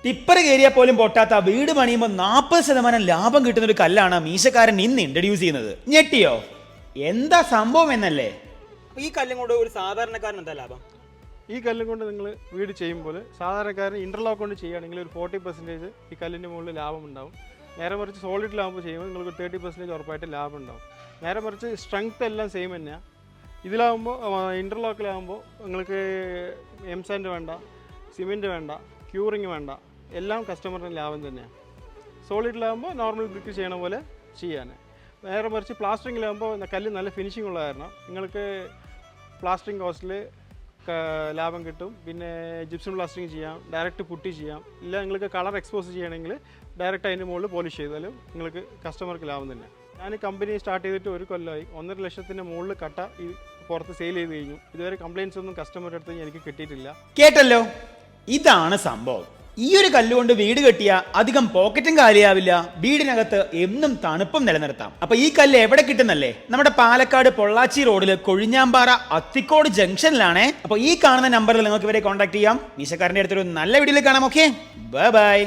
Tipper കയറിയാൽ പോലും പൊട്ടാത്ത വീട് പണിയുമ്പോൾ 40% ലാഭം കിട്ടുന്ന ഒരു കല്ലാണ് മീശക്കാരൻ ഇന്ന് ഇൻട്രൊഡ്യൂസ് ചെയ്യുന്നത്. ഞെട്ടിയോ? എന്താ സംഭവം എന്നല്ലേ? ഈ കല്ലും കൊണ്ട് ഒരു സാധാരണക്കാരൻ എന്താ ലാഭം? ഈ കല്ലും കൊണ്ട് നിങ്ങൾ വീട് ചെയ്യുമ്പോൾ സാധാരണക്കാരൻ ഇൻ്റർലോക്ക് കൊണ്ട് ചെയ്യുകയാണെങ്കിൽ ഒരു 40% ഈ കല്ലിൻ്റെ മുകളിൽ ലാഭം ഉണ്ടാവും. നേരെ മറിച്ച് സോളിഡ് ലാമ്പ് ചെയ്യുമ്പോൾ നിങ്ങൾക്ക് 30% ഉറപ്പായിട്ട് ലാഭം ഉണ്ടാവും. നേരെ മറിച്ച് സ്ട്രെങ്ത് എല്ലാം സെയിം തന്നെയാണ്. ഇതിലാകുമ്പോൾ ഇൻ്റർലോക്കിലാകുമ്പോൾ നിങ്ങൾക്ക് എംസാൻഡ് വേണ്ട, സിമെൻറ്റ് വേണ്ട, ക്യൂറിങ് വേണ്ട, എല്ലാം കസ്റ്റമറിന് ലാഭം തന്നെയാണ്. സോളിഡിലാകുമ്പോൾ നോർമൽ ബ്രിക്ക് ചെയ്യണ പോലെ ചെയ്യാൻ. നേരെ മറിച്ച് പ്ലാസ്റ്ററിങ്ങിലാകുമ്പോൾ കല്ല് നല്ല ഫിനിഷിംഗ് ഉള്ള കാരണം നിങ്ങൾക്ക് പ്ലാസ്റ്ററിങ് കോസ്റ്റിൽ ലാഭം കിട്ടും. പിന്നെ ജിപ്സം പ്ലാസ്റ്ററിങ് ചെയ്യാം, ഡയറക്റ്റ് പുട്ടി ചെയ്യാം. ഇല്ല നിങ്ങൾക്ക് കളർ എക്സ്പോസ് ചെയ്യണമെങ്കിൽ ഡയറക്റ്റ് അതിൻ്റെ മുകളിൽ പോളിഷ് ചെയ്താലും നിങ്ങൾക്ക് കസ്റ്റമർക്ക് ലാഭം തന്നെ. ഞാൻ കമ്പനി സ്റ്റാർട്ട് ചെയ്തിട്ട് 1 കൊല്ലമായി. 1.5 ലക്ഷത്തിൻ്റെ മുകളിൽ കട്ട ഈ പുറത്ത് സെയിൽ ചെയ്ത് കഴിഞ്ഞു. ഇതുവരെ കംപ്ലയിൻസ് ഒന്നും കസ്റ്റമറുടെ അടുത്ത് എനിക്ക് കിട്ടിയിട്ടില്ല. കേട്ടല്ലോ, ഇതാണ് സംഭവം. ഈ ഒരു കല്ലുകൊണ്ട് വീട് കെട്ടിയാൽ അധികം പോക്കറ്റും കാലിയാവില്ല, വീടിനകത്ത് എന്നും തണുപ്പും നിലനിർത്താം. അപ്പൊ ഈ കല്ല് എവിടെ കിട്ടുന്നല്ലേ? നമ്മുടെ പാലക്കാട് പൊള്ളാച്ചി റോഡിൽ കൊഴിഞ്ഞാമ്പാറ അത്തിക്കോട് ജംഗ്ഷനിലാണ്. അപ്പൊ ഈ കാണുന്ന നമ്പറിൽ നിങ്ങൾക്ക് ഇവരെ കോൺടാക്ട് ചെയ്യാം. മീശക്കാരന്റെ അടുത്തൊരു നല്ല വീഡിയോയിൽ കാണാം. Okay, bye bye.